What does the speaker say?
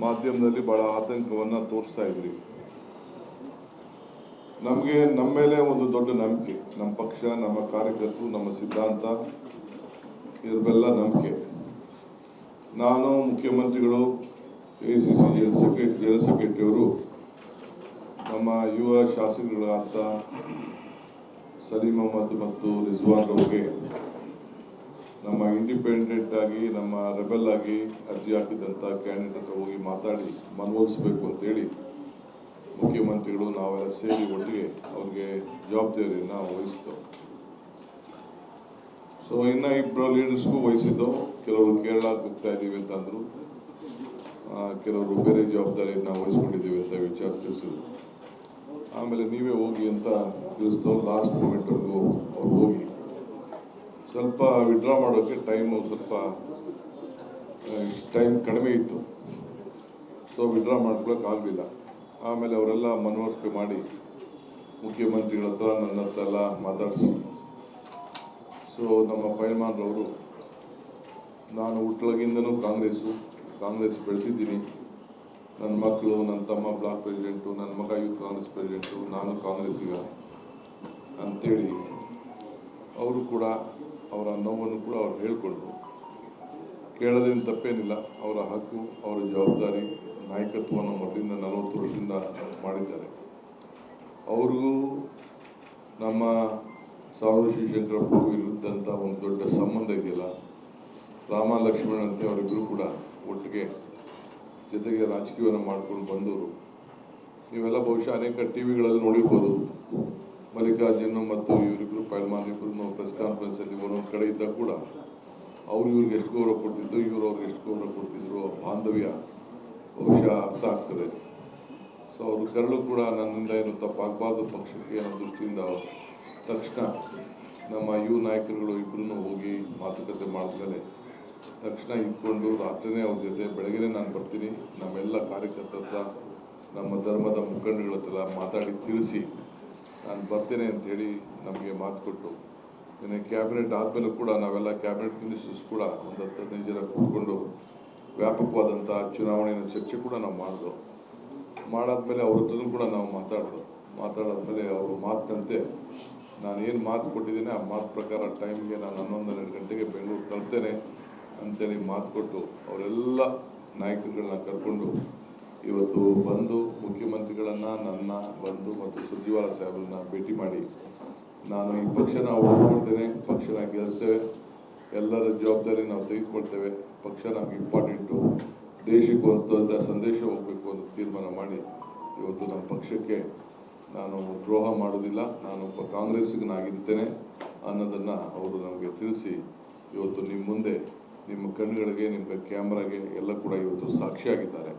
ಮಾಧ್ಯಮದಲ್ಲಿ ಬಹಳ ಆತಂಕವನ್ನು ತೋರಿಸ್ತಾ ಇದ್ರಿ. ನಮಗೆ ನಮ್ಮ ಮೇಲೆ ಒಂದು ದೊಡ್ಡ ನಂಬಿಕೆ, ನಮ್ಮ ಪಕ್ಷ, ನಮ್ಮ ಕಾರ್ಯಕರ್ತರು, ನಮ್ಮ ಸಿದ್ಧಾಂತ, ಇದರೆಲ್ಲ ನಂಬಿಕೆ. ನಾನು, ಮುಖ್ಯಮಂತ್ರಿಗಳು, ACC ಜನರಲ್ ಸೆಕ್ರೆಟರಿಯವರು, ನಮ್ಮ ಯುವ ಶಾಸಕರುಗಳಾದ ಸಲೀಂ ಅಹಮದ್ ಮತ್ತು ರಿಜ್ವಾನ್ ಅವರಿಗೆ ನಮ್ಮ ಇಂಡಿಪೆಂಡೆಂಟ್ ಆಗಿ, ನಮ್ಮ ರೆಬೆಲ್ ಆಗಿ ಅರ್ಜಿ ಹಾಕಿದಂಥ ಕ್ಯಾಂಡಿಡೇಟ್ ಹತ್ರ ಹೋಗಿ ಮಾತಾಡಿ ಮನವೊಲಿಸಬೇಕು ಅಂತೇಳಿ ಮುಖ್ಯಮಂತ್ರಿಗಳು ನಾವೆಲ್ಲ ಸೇರಿ ಒಟ್ಟಿಗೆ ಅವ್ರಿಗೆ ಜವಾಬ್ದಾರಿಯನ್ನು ವಹಿಸಿತು. ಸೊ ಇನ್ನು ಇಬ್ಬರು ಲೀಡರ್ಸ್ಗೂ ವಹಿಸಿದ್ದು. ಕೆಲವರು ಕೇರಳಕ್ಕೆ ಹೋಗ್ತಾ ಇದ್ದೀವಿ ಅಂತ ಅಂದರು, ಕೆಲವರು ಬೇರೆ ಜವಾಬ್ದಾರಿಯನ್ನು ವಹಿಸ್ಕೊಂಡಿದ್ದೀವಿ ಅಂತ ವಿಚಾರ ತಿಳಿಸಿದ್ರು. ಆಮೇಲೆ ನೀವೇ ಹೋಗಿ ಅಂತ ತಿಳಿಸಿದವ್ರು ಲಾಸ್ಟ್ ಮೂಮೆಂಟ್ವರೆಗೂ ಅವ್ರು ಹೋಗಿ ಸ್ವಲ್ಪ ವಿಡ್ರಾ ಮಾಡೋಕ್ಕೆ ಸ್ವಲ್ಪ ಟೈಮ್ ಕಡಿಮೆ ಇತ್ತು. ಸೊ ವಿಡ್ರಾ ಮಾಡ್ಕೊಳಕ್ಕಾಗಲಿಲ್ಲ. ಆಮೇಲೆ ಅವರೆಲ್ಲ ಮನವರಿಕೆ ಮಾಡಿ ಮುಖ್ಯಮಂತ್ರಿಗಳ ಹತ್ರ, ನನ್ನ ಹತ್ರ ಎಲ್ಲ ಮಾತಾಡಿಸಿ, ಸೊ ನಮ್ಮ ಪೈಲ್ಮಾನ್ರವರು, ನಾನು ಹುಟ್ಟೊಳಗಿಂದನೂ ಕಾಂಗ್ರೆಸ್ ಬೆಳೆಸಿದ್ದೀನಿ. ನನ್ನ ಮಕ್ಕಳು, ನನ್ನ ತಮ್ಮ ಬ್ಲಾಕ್ ಪ್ರೆಸಿಡೆಂಟು, ನನ್ನ ಮಗ ಯೂತ್ ಕಾಂಗ್ರೆಸ್ ಪ್ರೆಸಿಡೆಂಟು, ನಾನು ಕಾಂಗ್ರೆಸ್ಸಿಗ ಅಂಥೇಳಿ ಅವರು ಕೂಡ ಅವರ ನೋವನ್ನು ಕೂಡ ಅವ್ರು ಹೇಳಿಕೊಂಡ್ರು. ಕೇಳೋದೇನು ತಪ್ಪೇನಿಲ್ಲ, ಅವರ ಹಕ್ಕು, ಅವರ ಜವಾಬ್ದಾರಿ. ನಾಯಕತ್ವವನ್ನು ಮೊದಲಿಂದ 40 ವರ್ಷದಿಂದ ಮಾಡಿದ್ದಾರೆ. ಅವ್ರಿಗೂ ನಮ್ಮ ಸಾವರ್ಣ ಶಿವಶಂಕರಪ್ಪಗೂ ಇರುವಂಥ ಒಂದು ದೊಡ್ಡ ಸಂಬಂಧ ಇದೆಯಲ್ಲ, ರಾಮ ಲಕ್ಷ್ಮಣ ಅಂತೆ ಅವರಿಬ್ಬರು ಕೂಡ ಒಟ್ಟಿಗೆ ಜೊತೆಗೆ ರಾಜಕೀಯವನ್ನು ಮಾಡ್ಕೊಂಡು ಬಂದವರು. ನೀವೆಲ್ಲ ಬಹುಶಃ ಅನೇಕ ಟಿವಿಗಳಲ್ಲಿ ನೋಡಿರ್ಬೋದು. ಮಲ್ಲಿಕಾರ್ಜುನ್ ಮತ್ತು ಇವರಿಬ್ಬರು ಪೈಲ್ಮಾನ್ ಇಬ್ಬರು ಪ್ರೆಸ್ ಕಾನ್ಫರೆನ್ಸಲ್ಲಿ ಒಂದೊಂದು ಕಡೆ ಇದ್ದಾಗ ಕೂಡ ಅವ್ರು ಇವ್ರಿಗೆ ಎಷ್ಟು ಗೌರವ ಕೊಡ್ತಿದ್ರು, ಇವರು ಅವ್ರಿಗೆ ಎಷ್ಟು ಗೌರವ ಕೊಡ್ತಿದ್ರು, ಬಾಂಧವ್ಯ ಬಹುಶಃ ಅರ್ಥ ಆಗ್ತದೆ. ಸೊ ಅವರು ಕರಳು ಕೂಡ ನನ್ನಿಂದ ಏನು ತಪ್ಪಾಗಬಾರ್ದು ಪಕ್ಷಕ್ಕೆ ಅನ್ನೋ ದೃಷ್ಟಿಯಿಂದ ತಕ್ಷಣ ನಮ್ಮ ಯುವ ನಾಯಕರುಗಳು ಇಬ್ಬರೂ ಹೋಗಿ ಮಾತುಕತೆ ಮಾಡಿದ್ಮೇಲೆ ತಕ್ಷಣ ಇದ್ಕೊಂಡು ರಾತ್ರಿನೇ ಅವ್ರ ಜೊತೆ, ಬೆಳಗ್ಗೆ ನಾನು ಬರ್ತೀನಿ, ನಮ್ಮೆಲ್ಲ ಕಾರ್ಯಕರ್ತರ ಹತ್ರ, ನಮ್ಮ ಧರ್ಮದ ಮುಖಂಡಗಳ ಹತ್ರ ಮಾತಾಡಿ ತಿಳಿಸಿ ನಾನು ಬರ್ತೇನೆ ಅಂಥೇಳಿ ನಮಗೆ ಮಾತು ಕೊಟ್ಟು, ಇನ್ನು ಕ್ಯಾಬಿನೆಟ್ ಆದಮೇಲೂ ಕೂಡ ನಾವೆಲ್ಲ ಕ್ಯಾಬಿನೆಟ್ ಮಿನಿಸ್ಟರ್ಸ್ ಕೂಡ ಒಂದು 10-15 ಜನ ಕೂತ್ಕೊಂಡು ವ್ಯಾಪಕವಾದಂಥ ಚುನಾವಣೆಯ ಚರ್ಚೆ ಕೂಡ ನಾವು ಮಾಡಾದ್ಮೇಲೆ ಅವ್ರ ಹತ್ರನೂ ಕೂಡ ನಾವು ಮಾತಾಡಾದ್ಮೇಲೆ ಅವರು ಮಾತಿನಂತೆ ನಾನೇನು ಮಾತು ಕೊಟ್ಟಿದ್ದೇನೆ ಆ ಮಾತು ಪ್ರಕಾರ ಟೈಮ್ಗೆ ನಾನು 11-12 ಗಂಟೆಗೆ ಬೆಂಗಳೂರು ತಲುಪ್ತೇನೆ ಅಂತೇಳಿ ಮಾತು ಕೊಟ್ಟು ಅವರೆಲ್ಲ ನಾಯಕರುಗಳನ್ನ ಕರ್ಕೊಂಡು ಇವತ್ತು ಬಂದು ಮುಖ್ಯಮಂತ್ರಿಗಳನ್ನು, ನನ್ನ ಬಂದು ಮತ್ತು ಸುರ್ಜೇವಾಲಾ ಸಾಹೇಬ್ರನ್ನ ಭೇಟಿ ಮಾಡಿ, ನಾನು ಈ ಪಕ್ಷನ ಉಳಿಸ್ಕೊಳ್ತೇನೆ, ಪಕ್ಷನ ಗೆಲ್ಲಿಸ್ತೇವೆ, ಎಲ್ಲರ ಜವಾಬ್ದಾರಿ ನಾವು ತೆಗೆದುಕೊಳ್ತೇವೆ, ಪಕ್ಷ ನಮ್ಗೆ ಇಂಪಾರ್ಟೆಂಟು, ದೇಶಕ್ಕೆ ಒಂದು ದೊಡ್ಡ ಸಂದೇಶ ಹೋಗಬೇಕು ಅಂತ ತೀರ್ಮಾನ ಮಾಡಿ ಇವತ್ತು ನಮ್ಮ ಪಕ್ಷಕ್ಕೆ ನಾನು ದ್ರೋಹ ಮಾಡೋದಿಲ್ಲ, ನಾನೊಬ್ಬ ಕಾಂಗ್ರೆಸ್ಸಿಗನಾಗಿರ್ತೇನೆ ಅನ್ನೋದನ್ನು ಅವರು ನಮಗೆ ತಿಳಿಸಿ ಇವತ್ತು ನಿಮ್ಮ ಮುಂದೆ, ನಿಮ್ಮ ಕಣ್ಣುಗಳಿಗೆ, ನಿಮ್ಮ ಕ್ಯಾಮ್ರಾಗೆ ಎಲ್ಲ ಕೂಡ ಇವತ್ತು ಸಾಕ್ಷಿಯಾಗಿದ್ದಾರೆ.